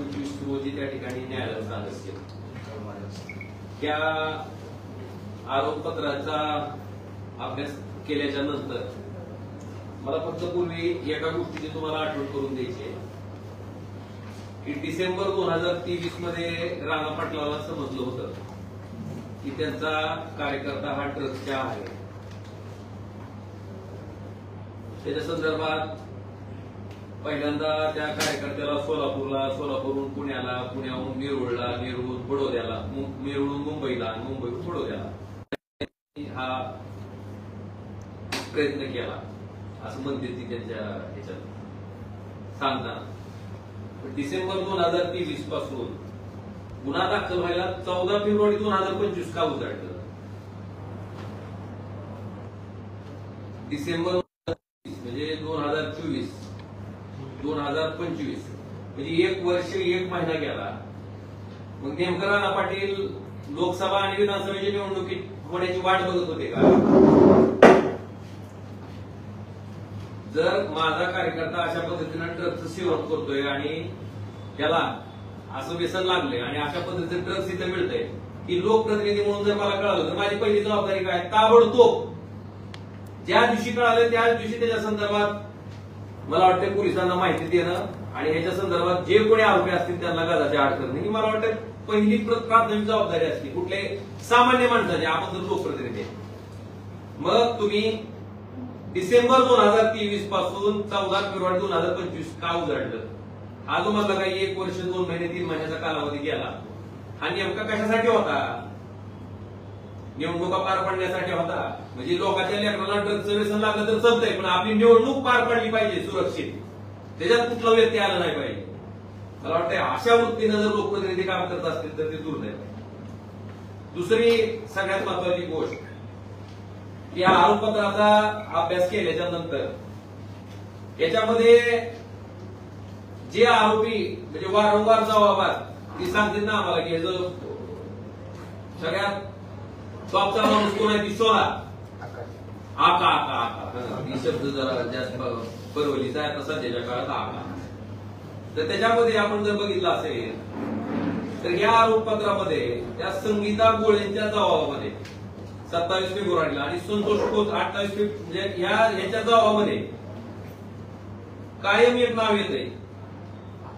2025 रोजी त्या ठिकाणी न्यायालयात सादर केलं. त्या आरोपपत्राचा अभ्यास केल्याच्या नंतर मला फक्त पूर्वी एका गोष्टीची तुम्हाला आठवण करून द्यायची आहे की डिसेंबर 2023 मध्ये राणा पाटलाला समजलं होतं की त्यांचा कार्यकर्ता हा ड्रग्सचा आहे. त्याच्या संदर्भात पहिल्यांदा त्या कार्यकर्त्याला सोलापूरहून पुण्याला, पुण्याहून नेरूळला, नेरूळहून बडोद्याला, नेरूळहून मुंबईला, मुंबईहून बडोद्याला हा प्रयत्न केला असं म्हणते ती त्यांच्या ह्याच्यात सांगताना. डिसेंबर 2023 पासून गुन्हा दाखल व्हायला 14 फेब्रुवारी 2025 का उजाडलं? डिसेंबर म्हणजे 2024 2025 म्हणजे 1 वर्ष 1 महिना गेला. मग नेमकं राणा पाटील लोकसभा आणि विधानसभेच्या निवडणुकीत होण्याची वाट बघत होते का? जर माझा कार्यकर्ता अशा पद्धतीनं ड्रग्सचं सेवन करतोय आणि त्याला असं व्यसन लागलंय आणि अशा पद्धतीचं ड्रग्स इथं मिळतंय की लोकप्रतिनिधी म्हणून जर मला कळालं तर माझी पहिली जबाबदारी काय? ताबडतोब ज्या दिवशी कळालं त्याच दिवशी त्याच्या संदर्भात मला वाटतं पोलिसांना माहिती देणं आणि ह्याच्या संदर्भात जे कोणी आरोपी असतील त्यांना गजाची आड करणे ही मला वाटतं पहिली प्राथमिक जबाबदारी असते कुठले सामान्य माणसाची. आपण जर लोकप्रतिनिधी मग तुम्ही डिसेंबर 2023 पासून 14 फेब्रुवारी 2025 का उजाडलं? हा जो मला काही 1 वर्ष 2 महिने 3 महिन्याचा कालावधी गेला हा नेमका कशासाठी होता? निवडणुका पार पाडण्यासाठी होता. म्हणजे लोकांच्या लेकरांना ड्रग्सचं व्यसन लागलं तर चालतंय पण आपली निवडणूक पार पाडली पाहिजे सुरक्षित, त्याच्यात कुठला व्यक्ती आला नाही पाहिजे. मला वाटतं अशा वृत्तीनं जर लोकप्रतिनिधी काम करत असतील तर ते दुर्दैव आहे. दुसरी सगळ्यात महत्वाची गोष्ट या आरोपपत्राचा अभ्यास केल्याच्या नंतर याच्यामध्ये जे आरोपी म्हणजे वारंवार जबाबात ती सांगतील ना आम्हाला की जो सगळ्यात टॉपचा माणूस कोण आहे ती शोधा. आका आका आका ही शब्द जरा जास्त परवलीचा आहे आता सध्याच्या काळात आका. तर त्याच्यामध्ये आपण जर बघितलं असेल तर या आरोपपत्रामध्ये त्या संगीता गोळेंच्या जबाबामध्ये 27 फेब्रुवारीला आणि संतोष खोत 28 म्हणजे ह्याच्या जबाबामध्ये कायम एक नाव येते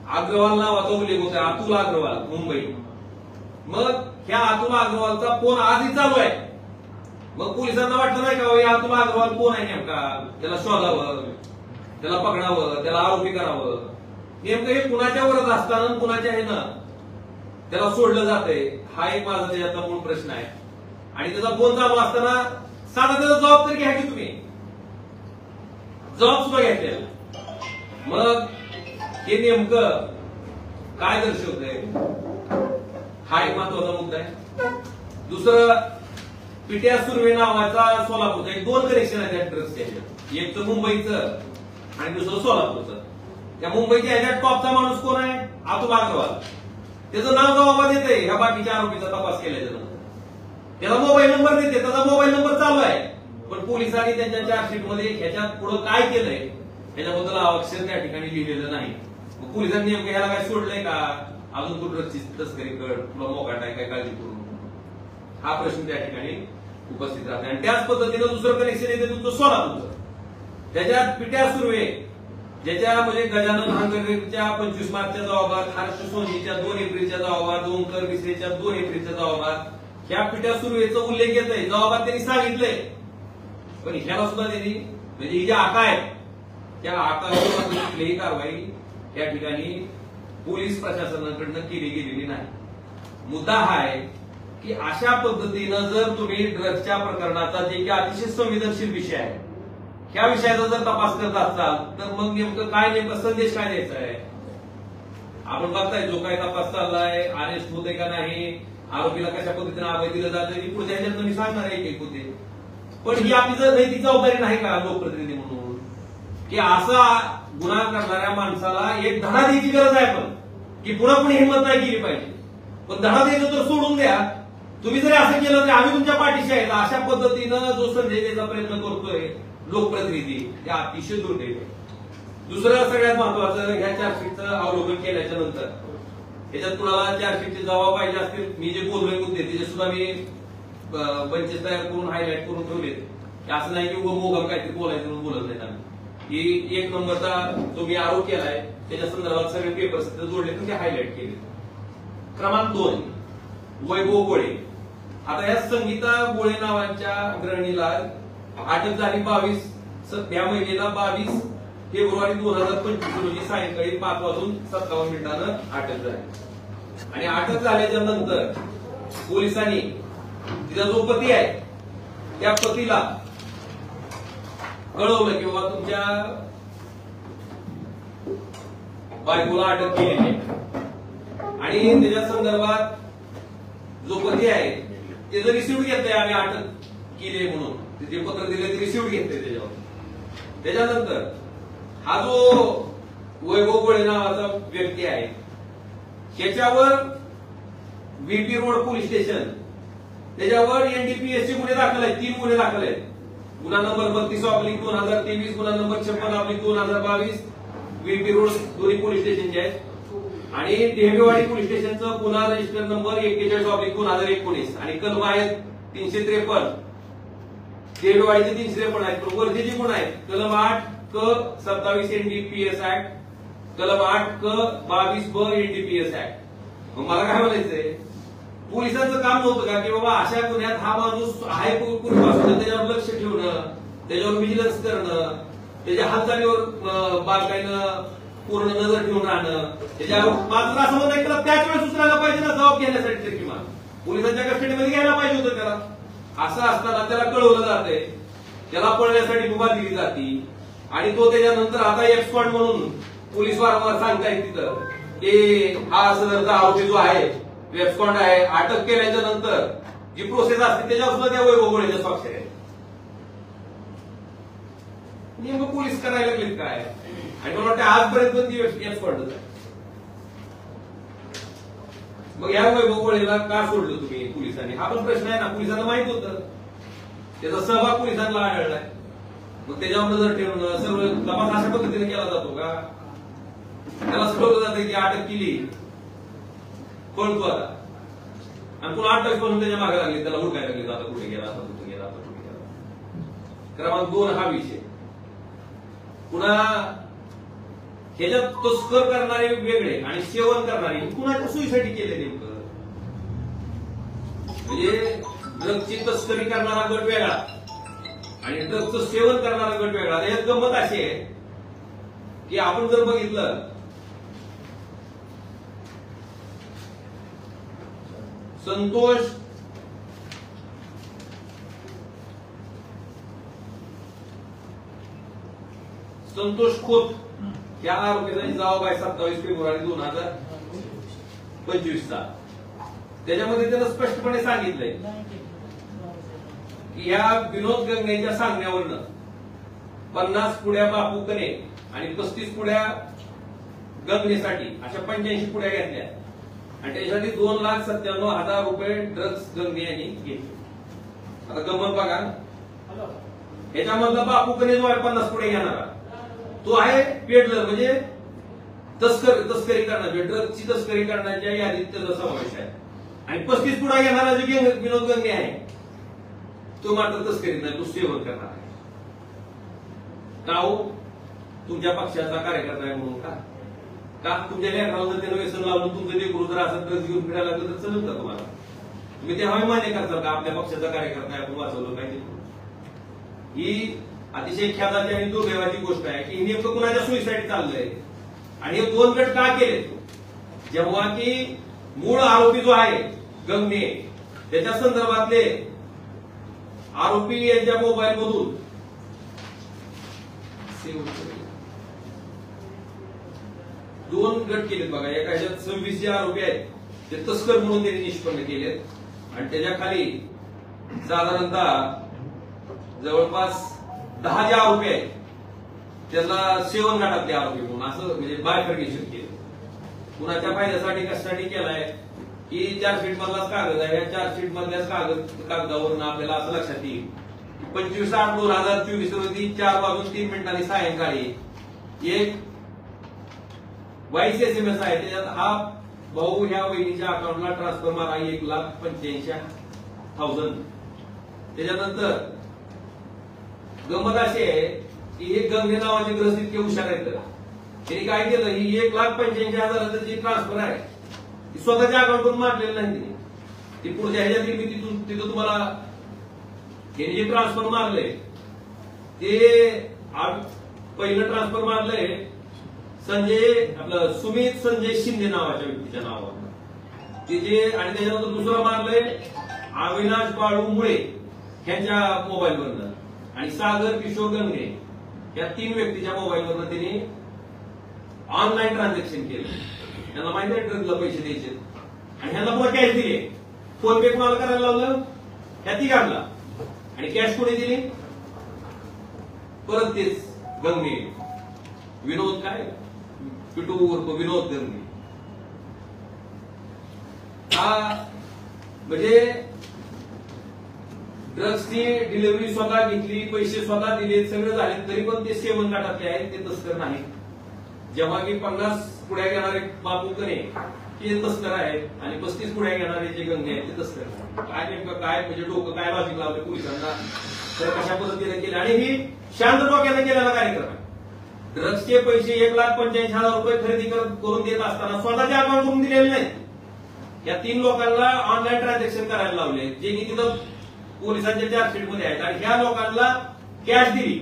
अग्रवाल नावाचा उल्लेख होता. अतुल अग्रवाल मुंबई. मग ह्या अतुल अग्रवालचा फोन आजही चालू आहे. मग पोलिसांना वाटलं नाही का या अतुल अग्रवाल कोण आहे नेमका? त्याला शोधावं, त्याला पकडावं, त्याला आरोपी करावं. नेमकं हे कुणाच्या वरच असताना कुणाच्या हे ना त्याला सोडलं जातंय हा एक माझा त्याच्यातला मूळ प्रश्न आहे. आणि त्याचा फोन चालू असताना साधा त्याचा जबाब तरी घ्या की तुम्ही, जबाब सुद्धा घेतलेला. मग हे नेमकं काय दर्शवतंय हा एक महत्वाचा मुद्दा आहे. दुसरं पिट्या सुर्वे नावाचा सोलापूरचा एक 2 कनेक्शन आहे त्या ड्रग्सच्या. एक तर मुंबईचं आणि दुसरं सोलापूरचं. त्या मुंबईच्या ह्याच्यात टॉपचा माणूस कोण आहे? अतुल अग्रवाल. त्याचं नाव जबाबात येते ह्या बाकीच्या आरोपीचा तपास केल्याच्या नंतर. त्याला मोबाईल नंबर देते, त्याचा मोबाईल नंबर चालू आहे. पण पोलिसांनी त्यांच्या चार्जशीटमध्ये ह्याच्यात पुढे काय केलंय ह्याच्याबद्दल अक्षर त्या ठिकाणी लिहिलेलं नाही. मग पोलिसांनी नेमकं ह्याला काय सोडलंय का? अजून तू ड्रग्सची तस्करी कर, तुला मोकाट आहे काय काळजी करू, हा प्रश्न त्या ठिकाणी उपस्थित राहते. आणि त्याच पद्धतीनं दुसरं कनेक्शन येते तुमचं सोलापूरचं. त्याच्यात पिट्या सुर्वे ज्याच्या म्हणजे गजानन हांगरेच्या 25 मार्चच्या जबाबात, हर्ष सोनीच्या 2 एप्रिलच्या जबाबात, ओंकर मिश्रेच्या 2 एप्रिलच्या जबाबात ह्या पिट्या सुर्वेचा उल्लेख येत आहे. जबाबात त्यांनी सांगितलंय. पण ह्याला सुद्धा त्यांनी म्हणजे ही जी आका आहे त्या आकावर कुठलीही कारवाई या ठिकाणी पोलीस प्रशासनाकडनं केली गेलेली नाही. मुद्दा हा आहे की अशा पद्धतीनं जर तुम्ही ड्रग्सच्या प्रकरणाचा जे की अतिशय संवेदनशील विषय आहे ह्या विषयाचा जर तपास करत असाल तर मग नेमकं संदेश काय द्यायचा आहे? आपण बघताय जो काय तपास चाललाय, अरेस्ट होते का नाही, आरोपीला कशा पद्धतीने अभय दिलं जातं ही पुढच्या ह्याच्यात मी सांगणार आहे एक होते. पण ही आपली नैतिक जबाबदारी नाही का लोकप्रतिनिधी म्हणून की असा गुन्हा करणाऱ्या माणसाला एक धडा द्यायची गरज आहे पण की पुन्हा पुढे हिंमत नाही केली पाहिजे. पण धडा द्यायचं तर सोडून द्या. तुम्ही जरी असं केलं तर आम्ही तुमच्या पाठीशी आहेत. अशा पद्धतीनं जो संदेश द्यायचा प्रयत्न करतोय लोकप्रतिनिधी ते अतिशय दुर्दैव आहे. दुसरं सगळ्यात महत्वाचं ह्या चार्जशीटचं अवलोकन केल्याच्या नंतर त्याच्यात कुणाला चार्जशीटचे जबाब पाहिजे असतील, मी जे बोललोय मुद्दे त्याचे सुद्धा मी बंचेस तयार करून हायलाइट करून ठेवलेत. असं नाही की मोगम काहीतरी बोलायचं म्हणून बोलत नाहीत आम्ही. की 1 नंबरचा जो मी आरोप केलाय त्याच्या संदर्भात सगळे पेपर्स जोडले ते हायलाइट केले. क्रमांक 2 वैभव गोळे. आता या संगीता गोळे नावाच्या गृहिणीला अटक झाली 22 त्या महिन्याला 22 फेब्रुवारी 2025 रोजी सायंकाळी 5:57 अटक झाली. आणि अटक झाल्याच्या नंतर पोलिसांनी तिचा जो पती आहे त्या पतीला कळवलं की बाबा तुमच्या बायकोला अटक केलेली आहे. आणि त्याच्या संदर्भात जो पती आहे त्याचं रिसिव्ह घेतलंय, आम्ही अटक केली म्हणून जे पत्र दिले ते रिसिव्ह घेतले त्याच्यावर. त्याच्यानंतर हा जो वैभव गोळे नावाचा व्यक्ती आहे त्याच्यावर व्हीपी रोड पोलीस स्टेशन त्याच्यावर एनडीपीएसचे गुन्हे दाखल आहेत. 3 गुन्हे दाखल आहेत. गुन्हा नंबर 32/2023, गुन्हा नंबर 56/2022 व्हीपी रोड दोन्ही पोलीस स्टेशनचे आहेत. आणि ढेबेवाडी पोलीस स्टेशनचं गुन्हा रजिस्टर नंबर 41/2019 आणि कलम आहेत 353. ढेबेवाडीचे 353 आहेत. पण वरचे जे गुन्हा आहेत कलम 8(क)27 एनडीपीएस ऍक्ट, कलम 8(क)22(ब) एनडीपीएस ऍक्ट. मग मला काय म्हणायचंय, पोलिसांचं काम नव्हतं का की बाबा अशा गुन्ह्यात हा माणूस आहे पूर्वीपासून त्याच्यावर लक्ष ठेवणं, त्याच्यावर विजिलन्स करणं, त्याच्या हालचालीवर बारकाईनं पूर्ण नजर ठेवून राहणं, त्याच्यावर मात्र असं म्हणत नाही त्याच वेळेस उचलायला पाहिजे ना जबाब घेण्यासाठी तरी किमान पोलिसांच्या कस्टडीमध्ये घ्यायला पाहिजे होतं त्याला. असं असताना त्याला कळवलं जातंय, त्याला पळण्यासाठी मुभा दिली जाते. आणि तो त्याच्यानंतर आता एक्सपर्ट म्हणून पोलीस वारंवार सांगतायत तिथं की हा सदरचा आरोपी जो आहे वेबस्कॉन्ड आहे, अटक केल्याच्या नंतर जी प्रोसेस असते त्याच्यावर सुद्धा त्या वैभव गोळेच्या स्वाक्षर आहे. नेमकं पोलीस करायला लागलेत काय? आणि मला वाटतं आजपर्यंत पण ती एक्सपर्टच आहे. मग या वैभव गोळेला का सोडलं तुम्ही पोलिसांनी? हा पण प्रश्न आहे ना. पोलिसांना माहित होतं, त्याचा सहभाग पोलिसांना आढळलाय. मग त्याच्यावर नजर ठेवणं सर्व तपास अशा पद्धतीने केला जातो का? त्याला ठरवलं जातं की अटक केली पळतो आता, आणि पुन्हा 8 तास म्हणून त्याच्या मागे लागले, त्याला हुडकायला लागले जातं कुठे गेला, आता कुठे गेला, आता कुठे गेला. क्रमांक 2 हा विषय. पुन्हा ह्याच्यात तस्कर करणारे वेगळे आणि सेवन करणारे कुणाच्या सोयीसाठी केले नेमकं? म्हणजे ड्रगची तस्करी करणारा गट वेगळा आणि ड्रगचं सेवन करणारा गट वेगळा. यात गंमत अशी आहे की आपण जर बघितलं संतोष खोत या आरोपीचा जबाब आहे 27 फेब्रुवारी 2025 त्याच्यामध्ये त्यानं स्पष्टपणे सांगितलंय की या विनोद गंगेच्या सांगण्यावरनं 50 पुड्या बापू कने आणि 35 पुड्या गंगेसाठी अशा 85 पुड्या घेतल्या आणि त्याच्यासाठी 2,97,000 रुपये ड्रग्स गंगे यांनी घेतले. आता गंमत बघा, ह्याच्यामधला बापू कने जो आहे 50 पुढे घेणारा तो आहे पेडलर, म्हणजे तस्करी करण्याची ड्रग्सची तस्करी करण्याच्या यादीत त्याचा समावेश आहे. आणि 35 पुढा घेणारा जो विनोद गंगे आहे तो मात्र तस्करीत नाही, तो सेवन करणार आहे. का हो? तुमच्या पक्षाचा कार्यकर्ता आहे म्हणून का? तुमच्या लेकराला जर त्यानं व्यसन लावून तुमचं लेकरू जर असं ड्रग्स घेऊन फिरायला लागलं तर चलत का तुम्हाला? तुम्ही ते हवे मान्य करताल का आपल्या पक्षाचा कार्यकर्ता आहे आपण वाचवलं पाहिजे? ही अतिशय ख्याताची आणि दुर्दैवाची गोष्ट आहे की नेमकं कुणाच्या सोयीसाठी चाललंय. आणि हे 2 गट का केले? जेव्हा की मूळ आरोपी जो आहे गंगे त्याच्या संदर्भातले आरोपी यांच्या मोबाईल मधून 2 गट केलेत बघा. एका ह्याच्यात 26 जे आरोपी आहेत ते तस्कर म्हणून त्यांनी निष्पन्न केलेत आणि त्याच्या खाली साधारणतः जवळपास 10 जे आरोपी आहेत त्याला सेवन गटातले आरोपी म्हणून असं म्हणजे बायफर्गेशन केलं. कुणाच्या फायद्यासाठी कशासाठी केलाय की चार्जशीट मधलाच कागद आहे. या चार्जशीट मधल्याच कागदावरून आपल्याला असं लक्षात येईल 25/8/2024 रोजी 4:03 सायंकाळी एक 22 SMS आहे. त्याच्यात हा भाऊ ह्या वहिनीच्या अकाउंटला ट्रान्सफर मारा 1,85,000. त्याच्यानंतर गंमत अशी आहे की हे गंगे नावाचे ग्रस्त इतके हुशार आहेत. त्यांनी काय केलं, ही 1,85,000 जी ट्रान्सफर आहे ती स्वतःच्या अकाउंटवरून मारलेली नाही तिने. ती पुढच्या ह्याच्यात मी तिथं तुम्हाला त्यांनी जे ट्रान्सफर मारले ते पहिलं ट्रान्सफर मारलंय आपलं सुमित संजय शिंदे नावाच्या व्यक्तीच्या नावावर ते जे, आणि त्याच्यानंतर दुसरं मारलंय अविनाश बाळू मुळे यांच्या मोबाईलवरनं, आणि सागर किशोर गंगे या 3 व्यक्तीच्या मोबाईलवरनं त्यांनी ऑनलाईन ट्रान्झॅक्शन केलं. त्यांना माहिती आहे ट्रकला पैसे द्यायचे, आणि ह्यांना पुन्हा कॅश दिले. फोन पे कोणाला करायला लावलं, ह्या तिघांना, आणि कॅश कोणी दिली, परत तेच गंगे, विनोद काय पिटू उर्फ विनोद गंगे. हा म्हणजे ड्रग्सची डिलिव्हरी स्वतः घेतली, पैसे स्वतः दिले, सगळं झाले, तरी पण ते सेवन गटातले आहेत, ते तस्कर नाही. जेव्हा की 50 पुढ्या घेणारे बापू कने ते तस्कर आहेत, आणि 35 पुढ्या घेणारे जे गंगे आहेत ते तस्कर. काय नेमकं काय म्हणजे डोकं काय लॉजिक लावलं पोलिसांना, तर कशा पद्धतीने केलं, आणि ही शांत डोक्याने केलेला कार्यक्रम आहे. ड्रग्सचे पैसे 1,85,000 रुपये खरेदी करून देत असताना स्वतःच्या अकाउंटवरून दिलेले नाही. या 3 लोकांना ऑनलाईन ट्रान्झॅक्शन करायला लावले, जे की तिथं पोलिसांच्या चार्जशीट मध्ये आहेत, आणि ह्या लोकांना कॅश दिली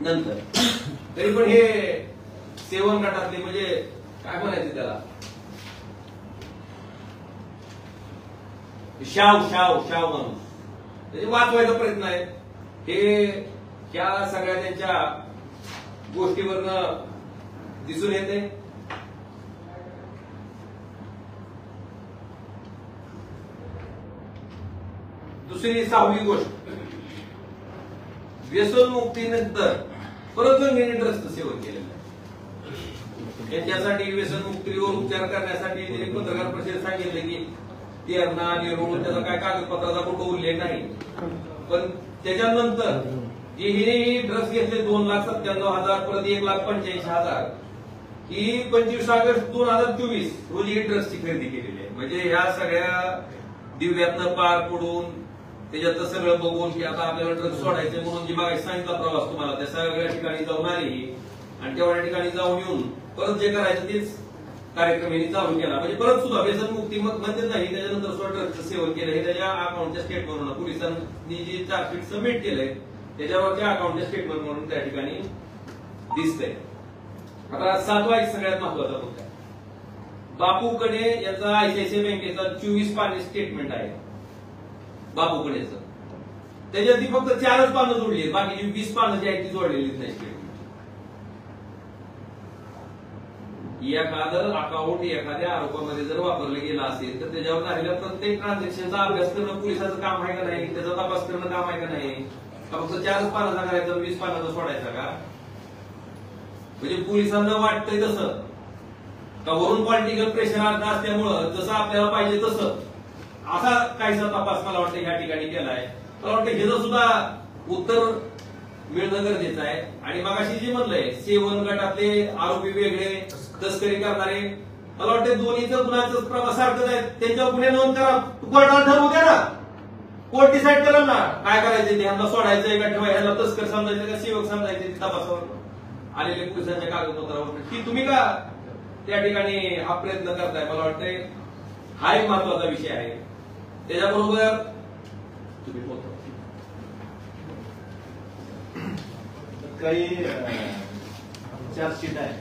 नंतर. तरी पण हे सेवन गटातले म्हणजे काय म्हणायचं त्याला, शाव माणूस, त्याचे वाचवायचा प्रयत्न आहे. हे त्या सगळ्या त्यांच्या गोष्टीवरनं दिसून येते. दुसरी 6वी गोष्ट, व्यसनमुक्तीनंतर परत गंगेने ड्रग्सचं सेवन केलेलं आहे. त्यांच्यासाठी व्यसनमुक्तीवर उपचार करण्यासाठी त्यांनी पत्रकार परिषदेत सांगितलं की तेरणा नेरूळ त्याचा काय कागदपत्राचा कुठं उल्लेख नाही, पण त्याच्यानंतर जे हिने ड्रग्स घेतले 2,97,000, परत 1,85,000, ही 25 ऑगस्ट 2024 रोजी ही ड्रग्सची खरेदी केलेली आहे. म्हणजे ह्या सगळ्या दिव्यातनं पार पडून त्याच्यातलं सगळं बघून की आता आपल्याला ड्रग्स सोडायचे म्हणून जी मागे सांगितला प्रवास तुम्हाला, त्या सगळ्या ठिकाणी जाऊन आली, आणि तेवढ्या ठिकाणी जाऊन येऊन परत जे करायचं तेच कार्यक्रम यांनी चालू केला. म्हणजे परत सुद्धा व्यसनमुक्ती म्हणते नाही, त्याच्यानंतर सुद्धा ड्रग्सचं सेवन केलं हे त्याच्या अकाउंटच्या स्टेटमेंट पोलिसांनी जे चार्जशीट सबमिट केलंय त्याच्यावरच्या अकाउंटच्या स्टेटमेंट म्हणून त्या ठिकाणी दिसतंय. आता 7वा सगळ्यात महत्वाचा मुद्दा, बापूकडे याचा आयसीआयसीआय बँकेचा 24 पानी स्टेटमेंट आहे बापूकडेच. त्याच्यात फक्त 4च पानं जोडली आहेत, बाकीची 20 पानं जी आहेत ती जोडलेलीच नाही स्टेटमेंट. एखादं अकाउंट एखाद्या आरोपामध्ये जर वापरलं गेलं असेल तर त्याच्यावर झालेल्या प्रत्येक ट्रान्झॅक्शनचा अभ्यास करणं पोलिसाचं काम आहे का नाही, त्याचा तपास करणं काम आहे का नाही, का फक्त 4च पानाचा करायचा 20 पानाचा सोडायचा का? म्हणजे पोलिसांना वाटतंय तसं का वरून पॉलिटिकल प्रेशर असल्यामुळं जसं आपल्याला पाहिजे तसं असा काहीसा तपास मला वाटतं ह्या ठिकाणी केलाय. मला वाटतं ह्याचं सुद्धा उत्तर मिळणं गरजेचं आहे. आणि मगाशी जे म्हणलंय सेवन गटातले आरोपी वेगळे, तस्करी करणारे, मला वाटतं दोन्हीचं गुन्ह्याचं प्रमाण सारखंच आहे. त्यांच्यावर गुन्हे नोंद करा, कोर्टाला ठरवू द्या ना, कोर्ट डिसाईड करेल ना काय करायचं ते, ह्यांना सोडायचंय का ठेवा, ह्यांना तस्कर समजायचं का सेवक समजायचे तपासावर आलेले पोलिसांच्या कागदपत्रावर. की तुम्ही का त्या ठिकाणी हा प्रयत्न करताय, मला वाटतंय हा एक महत्वाचा विषय आहे. त्याच्याबरोबर तुम्ही बोलतो काही चार्जशीट आहे,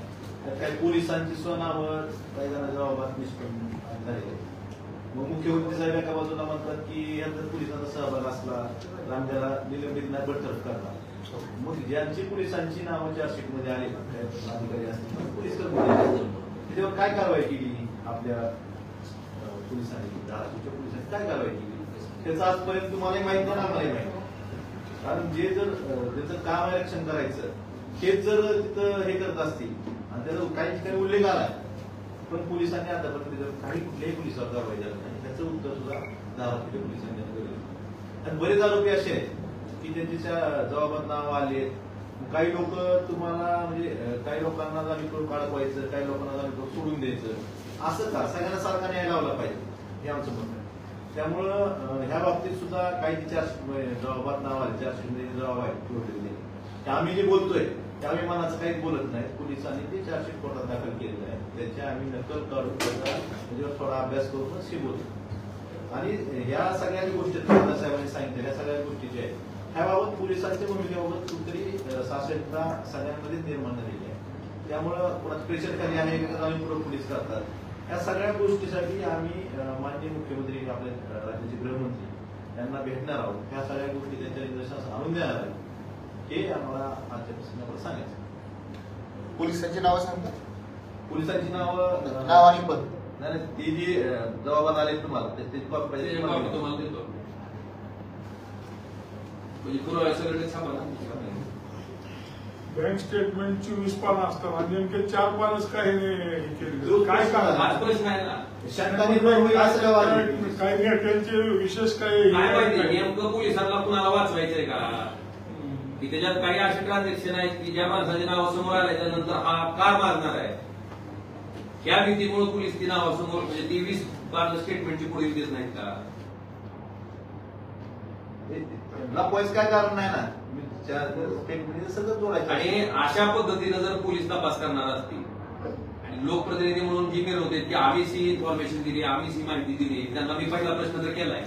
काही पोलिसांची स्वनावर काही जणांच्या जबाबात निष्पन्न झाले. मग मुख्यमंत्री साहेब एका बाजूला म्हणतात की यात पोलिसांचा सहभाग असला तर आमच्याला निलंबित नाही बडतर्फ करणार. मग ज्यांची पोलिसांची नावं चार्जशीट मध्ये आले अधिकारी असतील पोलीस कर्मचारी त्याच्यावर काय कारवाई केली आपल्या पोलिसांनी, धाराशिवच्या पोलिसांनी काय कारवाई केली त्याचं आजपर्यंत तुम्हालाही माहित नाही, आम्हालाही माहित. कारण जे जर त्याचं काम आहे रक्षण करायचं हेच जर तिथं हे करत असतील आणि त्याचा काही ठिकाणी उल्लेख आला पण पोलिसांनी आतापर्यंत काही कुठल्याही पोलिसावर कारवाई झाली नाही, त्याचं उत्तर सुद्धा धाराशिवच्या पोलिसांनी दिलं. आणि बरेच आरोपी असे आहेत की त्यांच्या जबाबात नाव आले. काही लोक तुम्हाला म्हणजे काही लोकांना जामीन करून अडकवायचं, काही लोकांना जामीन करून सोडून द्यायचं, असं का सगळ्यांना सारखा न्याय लावला पाहिजे हे आमचं म्हणणं आहे. त्यामुळं ह्या बाबतीत सुद्धा काही जबाबात नाव आले 400 जबाब आहेत आम्ही जे बोलतोय त्यावेळी मनाचं काहीच बोलत नाही. पोलिसांनी ते 400 कोर्टात दाखल केलेलं आहे. त्याची आम्ही नकल काढून त्याच्यावर थोडा अभ्यास करून शिकवतो. आणि ह्या सगळ्या गोष्टी साहेबांनी सांगितल्या ह्या सगळ्या गोष्टी ज्या आहेत ह्याबाबत पोलिसांच्या भूमिकेबाबत कुठेतरी साशंकता सगळ्यांमध्ये निर्माण झालेली आहे. त्यामुळं कोणाचं प्रेशर खाली आहे पुढे पोलीस करतात. या सगळ्या गोष्टीसाठी आम्ही माननीय मुख्यमंत्री आपले राज्याचे गृहमंत्री यांना भेटणार आहोत. ह्या सगळ्या गोष्टी त्यांच्या निदर्शनास आणून देणार आहे हे आम्हाला आजच्यापासून आपण सांगायचं. पोलिसांची नावं सांगता. पोलिसांची नावं नाव आणि पद नाही ती जी जबाबात आले तुम्हाला त्याची कॉपी पाहिजे तुम्हाला देतो म्हणजे पुरावा सगळे छापा ना. बँक स्टेटमेंट 24 पानं असतात आणि नेमके 4 पानच काय केले काय हाच प्रश्न आहे ना. काय त्यांचे विशेष काय काय माहिती नेमकं पोलिसांना कुणाला वाचवायचंय का की त्याच्यात काही असे ट्रान्झॅक्शन आहेत की ज्या माणसाचे नाव समोर आल्याच्या नंतर हा कार मारणार आहे या भीतीमुळे पोलीस ती नावासमोर म्हणजे ती 20 पानं स्टेटमेंटची पुढे देत नाहीत का. लपवायचं काय कारण नाही ना सगळं जोडायचं. आणि अशा पद्धतीने जर पोलीस तपास करणार असतील आणि लोकप्रतिनिधी म्हणून जी मिळवते की आम्हीच ही इन्फॉर्मेशन दिली आम्हीच ही माहिती दिली त्यांना मी पहिला प्रश्न जर केलाय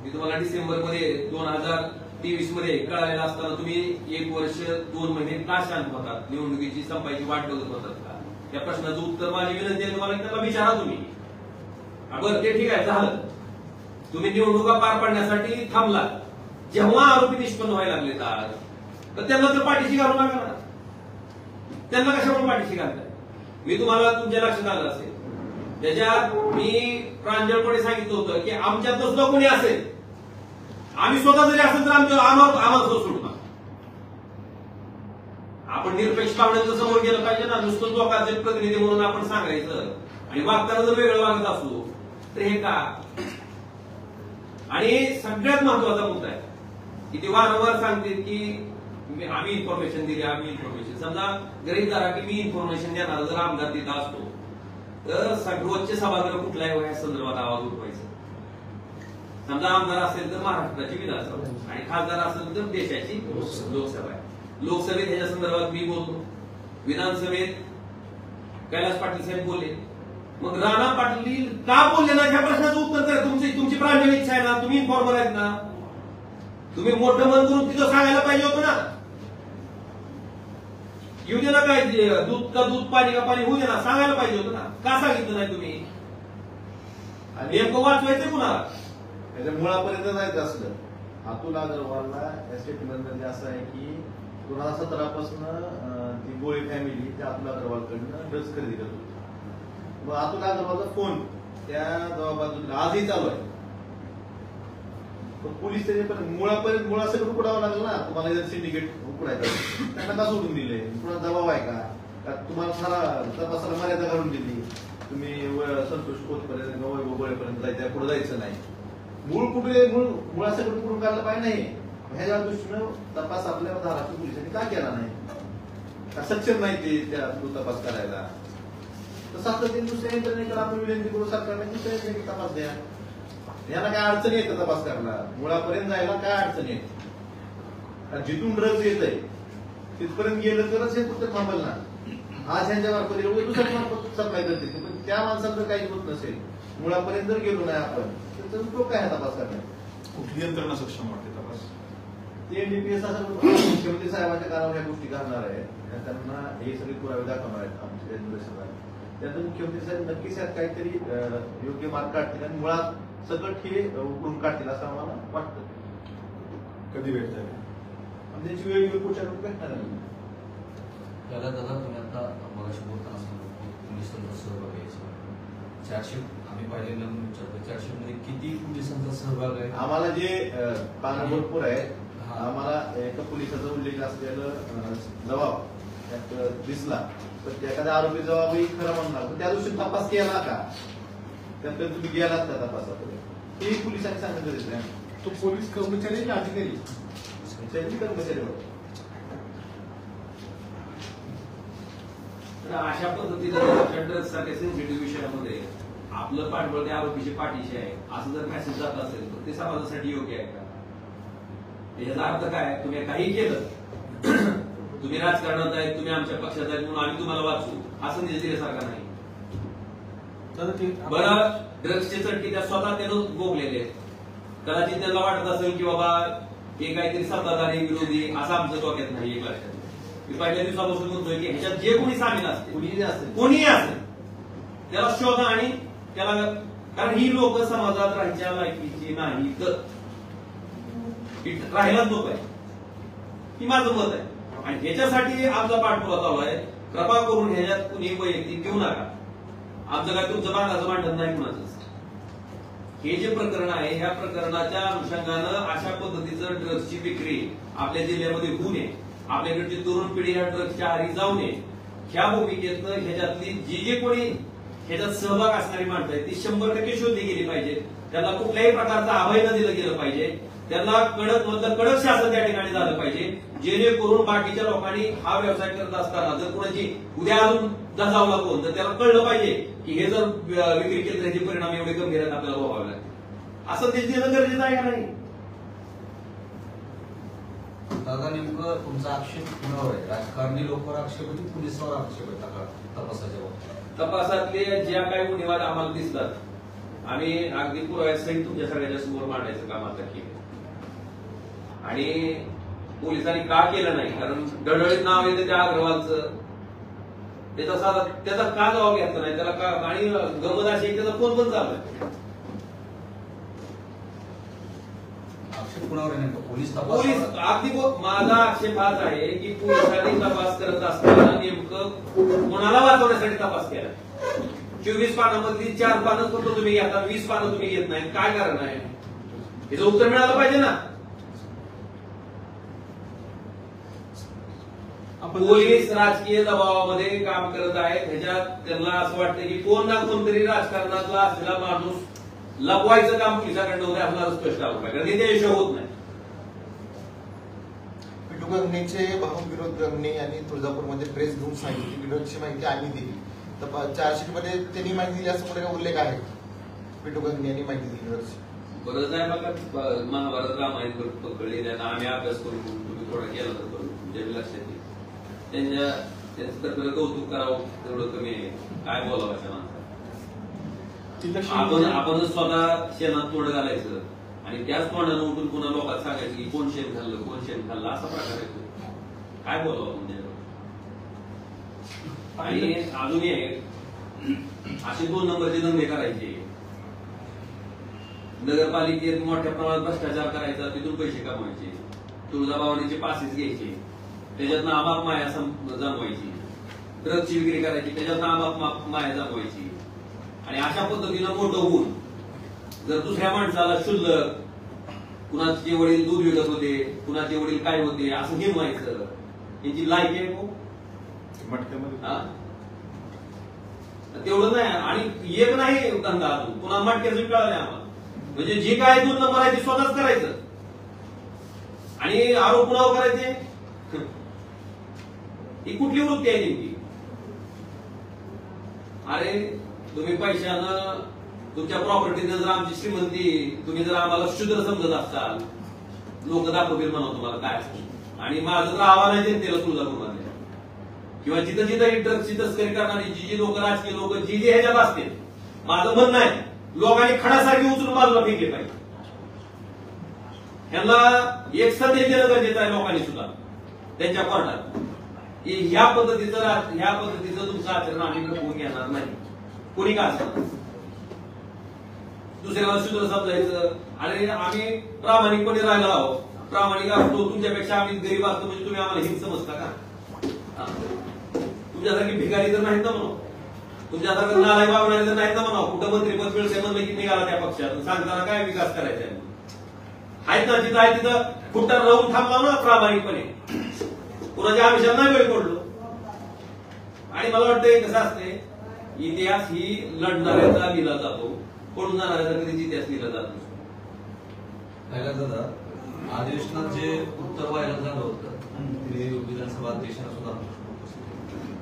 मी तुम्हाला डिसेंबर मध्ये 2023 मध्ये कळालेला असताना तुम्ही 1 वर्ष 2 महिने का शांत होतात निवडणुकीची संपायची वाट बघत होतात का त्या प्रश्नाचं उत्तर माझी विनंती आहे तुम्हाला त्याला विचारा तुम्ही. बरं ते ठीक आहे झालं तुम्ही निवडणुका पार पाडण्यासाठी थांबला जेव्हा आरोपी निष्पन्न व्हायला लागले तर त्यांना तर पाठीशी घालू नका ना. त्यांना कशामुळे पाठीशी घालताय मी तुम्हाला तुमच्या लक्षात आलं असेल त्याच्यात मी प्रांजळपणे सांगितलं होतं की आमच्यात नसलं कोणी असेल आम्ही स्वतः जरी असेल तर आम्हाला सोडू नका. आपण निरपेक्ष पाहुण्यांच्या समोर गेलं पाहिजे ना. नुसतं लोकांचे प्रतिनिधी म्हणून आपण सांगायचं आणि वागताना जर वेगळं वागत असू तर हे का. आणि सगळ्यात महत्वाचा मुद्दा आहे की ते वारंवार सांगते की आम्ही इन्फॉर्मेशन दिली आम्ही इन्फॉर्मेशन समजा गरीब धरा की मी इन्फॉर्मेशन देणार जर आमदार तिथं असतो तर सर्वोच्च सभागृह कुठल्याही वया संदर्भात आवाज उठवायचा. समजा आमदार असेल तर महाराष्ट्राची विधानसभा आणि खासदार असेल तर देशाची लोकसभा आहे. लोकसभेत ह्याच्या संदर्भात मी बोलतो विधानसभेत कैलास पाटील साहेब बोलले मग राणा पाटील का बोलले ना ह्या प्रश्नाचं उत्तर करा. तुमची प्रांजळ इच्छा आहे ना तुम्ही इन्फॉर्मर आहेत ना तुम्ही मोठं मन करून तिथं सांगायला पाहिजे होतं ना. येऊ दे ना काय दूध का दूध पाणी का पाणी होऊ दे ना सांगायला पाहिजे होतं ना. का सांगितलं नाही तुम्ही आणि नेमकं वाचवायचं कुणाला त्याच्या मुळापर्यंत जायचं असलं अतुल अग्रवालला या स्टेटमेंटमध्ये असं आहे की 2017 पासून ती गोळी फॅमिली त्या अतुल अग्रवालकडनं ड्रग्स खरेदी करत होती. मग अतुल अग्रवालचा फोन त्या जबाबाजूला आजही चालू आहे. पोलीस मुळापर्यंत मुळासकट उकडावं लागलं ना. तुम्हाला जर सिंडिकेट उकडायचं त्यांना का सोडून दिले कुणा दबाव आहे का तुम्हाला सारा तपासाला मर्यादा घालून दिली तुम्ही संतोष खोतपर्यंत वैभवपर्यंत जायचं पुढे जायचं नाही. मूळ कुठे मुळासकट कुठून काढलं पाहिजे नाही. ह्याच्या दृष्टीनं तपास आपल्या महाराष्ट्र पोलिसांनी का केला नाही का सक्षम नाही ते त्या तपास करायला. तर सातत्याने दुसऱ्या यंत्रणेकडे आपण विनंती करू सरकारने दुसऱ्या यंत्रणेकडे तपास द्या. यांना काय अडचणी येतं तपास करायला मुळापर्यंत जायला काय अडचणी येत जिथून ड्रग्ज येत आहे तिथपर्यंत गेलं तरच हे कुठं थांबल ना. आज ह्यांच्या मार्फत दुसऱ्या मार्फत सप्लाय करते पण त्या माणसाला जर काही होत नसेल मुळापर्यंत जर गेलो नाही आपण तर उपयोग काय तपास करण्यात. कुठली यंत्रणा सक्षम वाटते तपास ते एनडीपीएस असं मुख्यमंत्री साहेबांच्या कानावर ह्या गोष्टी करणार आहे त्यांना हे सगळे पुरावे दाखवणार आहेत आमच्या निदर्शनात. त्यानंतर मुख्यमंत्री साहेब नक्कीच यात काहीतरी योग्य मार्ग काढतील आणि मुळात सकट हे उकळून काढतील असं आम्हाला वाटतं. कधी भेटत आहे त्यांची वेगवेगळी पुढच्या भेटणार आहे. त्याला दादा तुम्ही आता मगाशी बोलताना सांगितलं पोलिसांचा सहभाग आहे 400 आम्ही पाहिलेलं विचारतो 400 मध्ये किती पोलिसांचा सहभाग आहे. आम्हाला जे पानं भरपूर आहे आम्हाला एका पोलिसाचा उल्लेख असलेलं जबाब त्यात दिसला तर एखाद्या आरोपी जबाबही खरं म्हणणार त्या दिवशी तपास केला का त्यानंतर तुम्ही गेलात का तपासाकडे हे पोलिसांनी सांगितलं. तो पोलीस कर्मचारी की अधिकारी कर्मचारी तर अशा पद्धतीनं ड्रग्स सारख्या सेन्सिटिव्ह विषयामध्ये आपलं पाठबळ त्या आरोपीची पाठीशी आहे असं जर मेसेज जात असेल तर ते समाजासाठी योग्य आहे का? याचा अर्थ काय? तुम्ही काही केलं, तुम्ही राजकारणात आहेत, तुम्ही आमच्या पक्षात आहेत म्हणून आम्ही तुम्हाला वाचू असं निधी दिल्यासारखं नाही. बरं, ड्रग्सचे चटके त्या स्वतः त्यानं भोगलेले आहेत. कदाचित त्यांना वाटत असेल की बाबा हे काहीतरी सत्ताधारी विरोधी असं आमचं डोक्यात नाही. एक लक्षात मी पहिल्या दिवसापासून म्हणतोय की ह्याच्यात जे कोणी सामील असते, कोणीही असेल, त्याला शोधा आणि त्याला, कारण ही लोक समाजात राहायच्या लायकीची नाही तर राहायलाच नको आहे, ही माझं मत आहे. आणि ह्याच्यासाठी आमचा पाठपुरावा चालू आहे. कृपा करून ह्याच्यात कुणी वैयक्तिक घेऊ नका. आमचं काय तुमचं भागाचं भांडण नाही कुणाचं. हे जे प्रकरण आहे ह्या प्रकरणाच्या अनुषंगानं अशा पद्धतीचं ड्रग्सची विक्री आपल्या जिल्ह्यामध्ये होऊ नये, आपल्याकडची तरुण पिढी ह्या ड्रग्सच्या आहारी जाऊ नये, ह्या भूमिकेतनं ह्याच्यातली जी कोणी ह्याच्यात सहभाग असणारी माणसं आहेत ती 100% शोधली गेली पाहिजे. त्यांना कुठल्याही प्रकारचा अभय न दिलं गेलं पाहिजे. त्यांना कडक मधलं कडक शासन त्या ठिकाणी झालं पाहिजे, जेणेकरून बाकीच्या लोकांनी हा व्यवसाय करत असताना जर कोणाची उद्या अजून दजावला कोण तर त्याला कळलं पाहिजे की हे जर विक्री केली तर त्याचे परिणाम एवढे गंभीर आहेत, आपल्याला भोगावे लागतील. असं ते देणं गरजेचं आहे का नाही? दादा नेमकं तुमचा आक्षेप कुणावर आहे? राजकारणी लोकांवर आक्षेप आहे, पोलिसांवर आक्षेप आहे तपासाच्या बाबतीत? तपासातले ज्या काही गुन्हेगार आम्हाला दिसतात आम्ही अगदी पुराव्यासहित तुमच्या सगळ्याच्या समोर मांडायचं काम आता केलं. आणि पोलिसांनी का केलं नाही? कारण डळडळीत नाव येते त्या अग्रवालचं, त्याचा का जबाब घेतला नाही त्याला का? आणि गमत अशी त्याचा फोन पण चालू कुणावर आहे नेमकं? पोलीस पोलीस अगदी माझा आक्षेप हाच आहे की पोलिसांनी तपास करत असताना नेमकं कोणाला वाचवण्यासाठी तपास केला. 24 पानामधली 4 पानं फक्त तुम्ही घेता, 20 पानं तुम्ही घेत नाही. काय कारण आहे? याचं उत्तर मिळालं पाहिजे ना. पोलीस राजकीय दबावामध्ये काम करत आहेत. ह्याच्यात त्यांना असं वाटतं की कोण ना कोणतरी राजकारणातला असलेला माणूस लपवायचं काम पोलिसांकडनं होते, आपल्याला स्पष्ट आलं पाहिजे, कारण ते यश होत नाही. पिटू गंगणेचे भाऊ विरोध गंगणे यांनी तुळजापूरमध्ये प्रेस घेऊन सांगितली की ड्रग्सची माहिती आम्ही दिली. तर चार्जशीटमध्ये त्यांनी माहिती दिली असं कुठे उल्लेख आहे? पिटू गंगणे यांनी माहिती दिली ड्रग्सची. बरंच आहे बघा, महाभारत रामायण पकडले त्यांना आम्ही अभ्यास करून तुम्ही थोडा केला तर करू तुमच्या लक्षात येईल. त्यांचं तर कौतुक करावं तेवढं कमी आहे. काय बोलावं अशा माणसाला? आपण स्वतः शेणात तोंड घालायचं आणि त्याच तोंडानं उठून पुन्हा लोकांना सांगायचं की कोण शेण खाल्लं कोण शेण खाल्लं असा प्रकार आहे. काय बोलावं म्हणजे? आणि अजूनही असे 2 नंबरचे धंदे करायचे. नगरपालिकेत मोठ्या प्रमाणात भ्रष्टाचार करायचा, तिथून पैसे कमवायचे, तुळजाभवानीचे पासेस घ्यायचे, त्याच्यातनं आमाप माया जमवायची, ड्रग्सची विक्री करायची, त्याच्यातनं आमाप माया जमवायची. आणि अशा पद्धतीनं मोठं होऊन जर दुसऱ्या माणसाला शुल्लक, कुणाचे वडील दूध विकत होते, कुणाचे वडील काय होते असं हिमवायचं, यांची लायकी आहे हो तेवढं नाही. आणि एक नाही धंदा अजून पुन्हा मटक्याचं कळलं नाही आम्हाला. म्हणजे जे काय 2 नंबर आहे ते स्वतःच करायचं आणि आरोप पुन्हा करायचे. ही कुठली वृत्ती आहे नेमकी? अरे तुम्ही पैशानं तुमच्या प्रॉपर्टीनं जर आमची श्रीमंती, तुम्ही जर आम्हाला शुद्र समजत असाल, लोक दाखवतील म्हणा तुम्हाला काय असतं. आणि माझं तर आव्हान आहे जनतेला तुळजापूरमध्ये किंवा जिथं जिथं ड्रग्सची तस्करी करणारी जी लोक, राजकीय लोक जी ह्याच्यात असतील, माझं म्हणणं आहे लोकांनी खडासारखी उचलून बाजूला फेकले पाहिजे. ह्यांना एक संदेश देणं गरजेचं आहे लोकांनी सुद्धा त्यांच्या कोर्टात की ह्या पद्धतीचं तुमचं आचरण आम्ही होऊन घेणार नाही. कोणी का असणार दुसऱ्याला शूद्र समजायचं. अरे आम्ही प्रामाणिकपणे राहिला आहोत, प्रामाणिक असतो, तुमच्यापेक्षा आम्ही गरीब असतो म्हणजे तुम्ही आम्हाला हिंद समजता का? तुमच्यासारखी भिकारी तर नाहीत ना म्हणून, तुमच्यासारखं नालायक वागणारे तर नाहीत ना म्हणा. कुठं मंत्रीपद मिळते म्हणलं की निघाला त्या पक्षात, सांगताना काय विकास करायचा आहे? आहेत ना जिथं आहे तिथं खुट्टार राहून थांबला ना प्रामाणिकपणे, कुणाच्या आयुष्यात नाही वेळ पडलो. आणि मला वाटतं कसं असते, इतिहास ही लढणाऱ्याचा लिहिला जातो, पडून जाणाऱ्याचा कधीच इतिहास लिहिला जात नसतो. दादा अधिवेशनात जे उत्तर व्हायरल झालं होतं ते विधानसभा अध्यक्षांना सुद्धा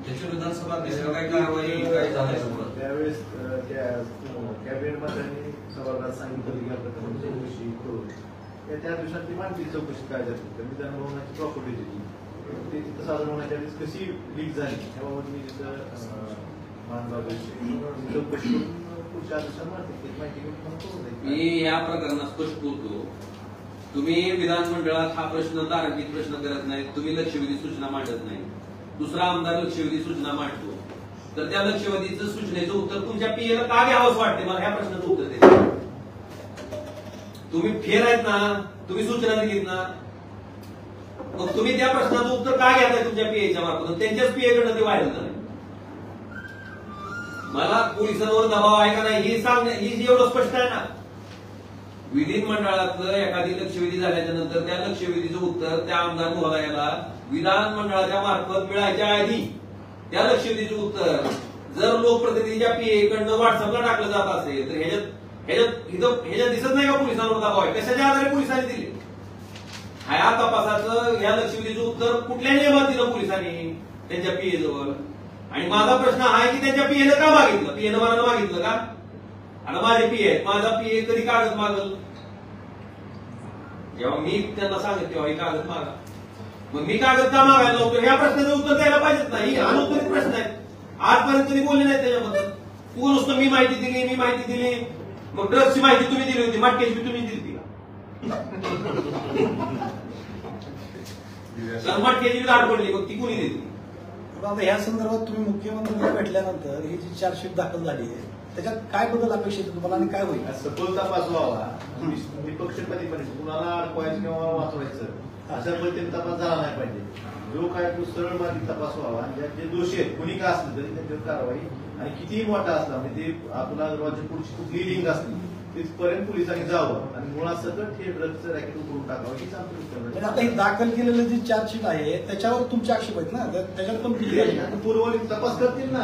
त्याच्या विधानसभा अध्यक्षाला काय कारवाई काय झालंय का पुढं? त्यावेळेस त्या कॅबिनेट मंत्र्यांनी सभागृहात सांगितलं की आपल्या चौकशी करून त्या दिवसात ती मांडली चौकशी काय झाली तर विधान भवनाची प्रॉपर्टी दिली ते तिथं सादर होण्याच्या वेळेस कशी लीक झाली त्याबाबत मी तिथं मानबाबत चौकशी करून पुढच्या दिवसात माहिती माहिती मी या प्रकरणात स्पष्ट होतो. तुम्ही विधानमंडळात हा प्रश्न तार्किक प्रश्न करत नाही, तुम्ही लक्षवेधी सूचना मांडत नाही. दुसरा आमदार लक्षवेधी सूचना मांडतो, तर त्या लक्षवेधीचं सूचनेचं उत्तर तुमच्या पीएला का घ्यावंच वाटते? मला ह्या प्रश्नाचं उत्तर द्यायचं. तुम्ही फेर आहेत ना, तुम्ही सूचना दिलीत ना, मग तुम्ही त्या प्रश्नाचं उत्तर का घेताय तुमच्या पीएच्या मार्फत? त्यांच्याच पीएकडनं ते व्हायरल झालं. मला पोलिसांवर दबाव आहे का नाही ही सांगणे ही एवढं स्पष्ट आहे ना. विधिमंडळातलं एखादी लक्षवेधी झाल्याच्या नंतर त्या लक्षवेधीचं उत्तर त्या आमदार महोदयाला विधानमंडळाच्या मार्फत मिळायच्या आधी त्या लक्षवेधीचं उत्तर जर लोकप्रतिनिधीच्या पीए कडनं व्हॉट्सअपला टाकलं जात असेल तर ह्याच्यात दिसत नाही का पोलिसांवर दबाव आहे? कशाच्या आधारे पोलिसांनी दिले? ह्या तपासाचं या लक्षवेधीचं उत्तर कुठल्या नियमात दिलं पोलिसांनी त्यांच्या पीए जवळ? आणि माझा प्रश्न हा आहे की त्यांच्या पीएनं का मागितलं? पीएनं मला मागितलं का? आणि माझे पीए आहेत, माझा पीए कधी कागद मागल? जेव्हा मी त्यांना सांगत तेव्हा ही कागद मागा. मग मी कागद का मागायला नव्हतो? ह्या प्रश्नाचं उत्तर द्यायला पाहिजेत ना. ही अनुत्तरित प्रश्न आहेत. आजपर्यंत कधी बोलले नाहीत त्याच्याबद्दल. तू नुसतं मी माहिती दिली. मग ड्रग्सची माहिती तुम्ही दिली होती, मटक्याची तुम्ही दिली का? तर मटक्याची धाड पडली, मग ती कुणी दिली? आता या संदर्भात तुम्ही मुख्यमंत्र्यांना भेटल्यानंतर ही जी चार्जशीट दाखल झाली आहे त्याच्यात काय बदल अपेक्षित आहे तुम्हाला आणि काय होईल? सखोल तपास व्हावा, निपक्षपातीपणे कुणाला अडकवायचं किंवा वाचवायचं अशा पद्धतीने तपास झाला नाही पाहिजे. जो काय तो सरळ बाधित तपास व्हावा आणि जे दोषी आहेत कुणी का असलं तरी त्यांच्यावर कारवाई आणि कितीही मोठा असला म्हणजे ते आपला अग्रवालची पुढची कुठली लिंक असली तिथपर्यंत पोलिसांनी जावं आणि मुळात सगळं हे ड्रग्सचं रॅकेट उघडून टाकावं ही म्हणजे आता ही दाखल केलेलं जी चार्जशीट आहे त्याच्यावर तुमचे आक्षेप आहेत ना, त्याच्यात पण पूर्व तपास करतील ना.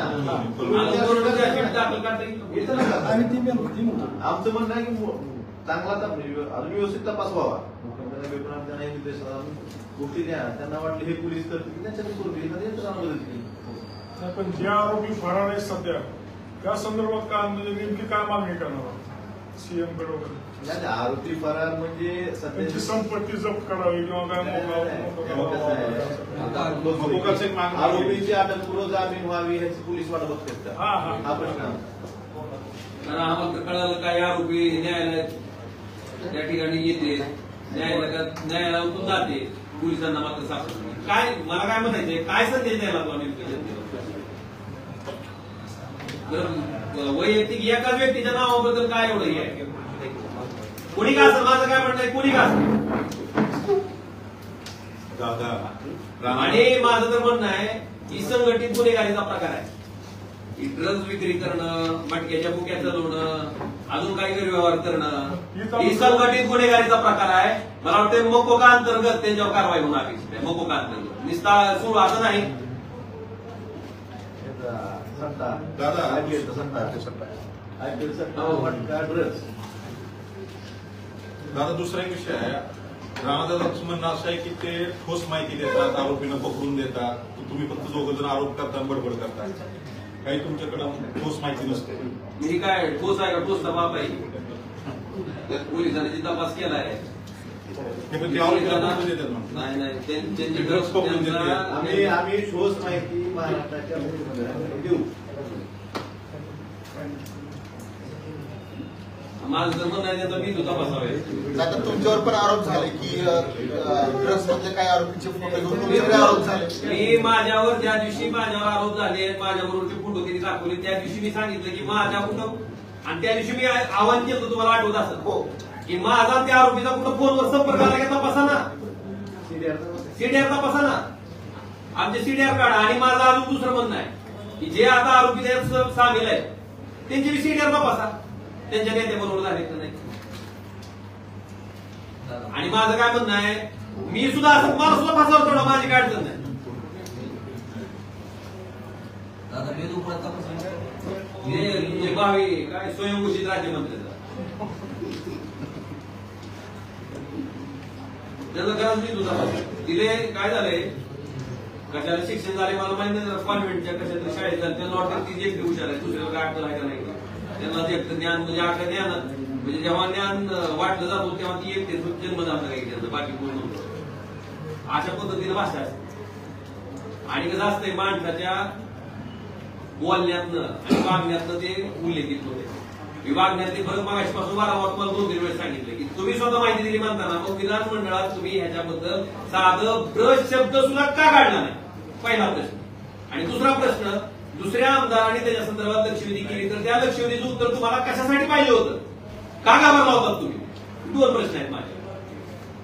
आणि ती म्हणतो आमचं म्हणणं आहे की चांगला अजून व्यवस्थित तपास व्हावा. मुख्यमंत्र्यांना निर्देश गोष्टी द्या, त्यांना वाटलं हे पोलीस करतील त्यांच्याकडे मदत केली. पण जे आरोपी फरार आहेत सध्या त्या संदर्भात काय नेमकी काय मागणी करणार सीएम कडे वगैरे? आरोपी फरार म्हणजे त्यांची संपत्ती जप्त करावी किंवा काय आरोपीची अटकपूर्व जामीन व्हावी ह्याची पोलीस वाट बघतात. हा प्रश्न कारण आम्हाला कळालं काय आरोपी न्यायालयात त्या ठिकाणी येते, न्यायालयातून जाते, पोलिसांना मात्र सापडत नाही. काय मला काय म्हणायचंय, काय संदेश द्यायला तो वैयक्तिक एकाच व्यक्तीच्या नावाबद्दल काय एवढं हे आहे? कोणी का असं माझं काय म्हणणं आहे, कोणी का आणि माझं तर म्हणणं आहे की संघटित गुन्हेगारीचा प्रकार आहे. ड्रग्ज विक्री करणं, मटक्याच्या बुक्या चालवणं, अजून काही गैरव्यवहार करणं ही संघटित गुन्हेगारीचा प्रकार आहे. मला वाटतं मकोका अंतर्गत त्यांच्यावर कारवाई होणं अपेक्षित आहे. मकोका अंतर्गत निस्ता सुरू असं नाही. दादा दुसरा एक विषय आहे. राणादादांचं म्हणणं असं आहे की ते ठोस माहिती देतात, आरोपींना पकडून देतात, तुम्ही फक्त दोघं जण आरोप करता बडबड करता, काही तुमच्याकडे ठोस माहिती नसते. मी काय ठोस आहे का? ठोस बाप आहे. पोलिसांनी जी तपास केलाय नाही ड्रग्स पकडून देते. आम्ही ठोस माहिती महाराष्ट्राच्या मुख्यमंत्र्यांना देऊ. माझं तर म्हणणं आहे त्याचा मी तो तपासावे. आता तुमच्यावर पण आरोप झाले की ड्रग्स मधले काही आरोपींचे फोटो घेऊन तुमच्याकडे आरोप झाले. मी माझ्यावर ज्या दिवशी माझ्यावर आरोप झाले, माझ्याबरोबरचे फोटो त्यांनी दाखवले, त्या दिवशी मी सांगितलं की माझ्या कुठं, आणि त्या दिवशी मी आव्हान केलं, तुम्हाला आठवत असं हो की माझा त्या आरोपीचा कुठं फोनवर संपर्क आला का तपासा ना, सीडीआर तपासा ना, आमचे सीडीआर काढा. आणि माझं अजून दुसरं म्हणणं आहे की जे आता आरोपी त्यात सामील आहेत त्यांची बी सीडीआर तपासा, त्यांच्या नेत्याबरोबर झाले तर नाही. आणि माझं काय म्हणणं आहे, मी सुद्धा असं मला सुद्धा फासावर चढा, माझी काय अडचण नाही. हे भावी काय स्वयंघोषित राज्यमंत्र्याचा त्याचा गरज नाही तुझा. तिले काय झालंय, कशाला शिक्षण झाले मला माहिती नाही, कॉन्व्हेंटच्या कशातरी शाळेत झाले त्यांना वाटतं ती एकटी हुशार आहे, दुसऱ्याला काय अडचण आहे का नाही. त्यांना ते एकटं ज्ञान म्हणजे आकडे ज्ञान म्हणजे जेव्हा ज्ञान वाटलं जातो तेव्हा ती एकटे जन्म झाला काही त्यांचं, बाकी पूर्ण होतं. अशा पद्धतीने भाषा असते. आणि कसं असतंय माणसाच्या बोलण्यातनं आणि वागण्यातनं ते उल्लेखित होते. विभागण्यातले फरक मागाशीपासून वारंवार तुम्हाला 2-3 वेळेस सांगितलं की तुम्ही स्वतः माहिती दिली म्हणताना मग विधानमंडळात तुम्ही ह्याच्याबद्दल साधं ब्रश शब्द सुद्धा का काढला नाही, पहिला प्रश्न. आणि दुसरा प्रश्न, दुसऱ्या आमदारांनी त्याच्या संदर्भात लक्षवेधी केली तर त्या लक्षवेधीचं उत्तर तुम्हाला कशासाठी पाहिजे होतं, का घाबरला होता तुम्ही, 2 प्रश्न आहेत माझे.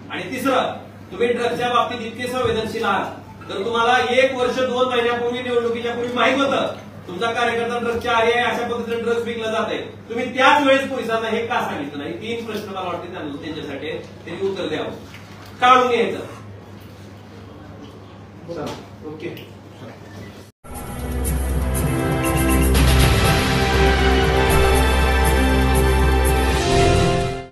आणि तिसरं, तुम्ही ड्रग्सच्या बाबतीत इतके संवेदनशील आहात तर तुम्हाला 1 वर्ष 2 महिन्यापूर्वी निवडणुकीच्या पूर्वी माहित होतं तुमचा कार्यकर्ता ड्रग्सच्या आरी आहे, अशा पद्धतीने ड्रग्स विकला जात आहे, तुम्ही त्याच वेळेस पोलिसांना हे का सांगितलं नाही. 3 प्रश्न मला वाटते त्यांच्यासाठी त्यांनी उत्तर द्यावं, काढून घ्यायचं. ओके.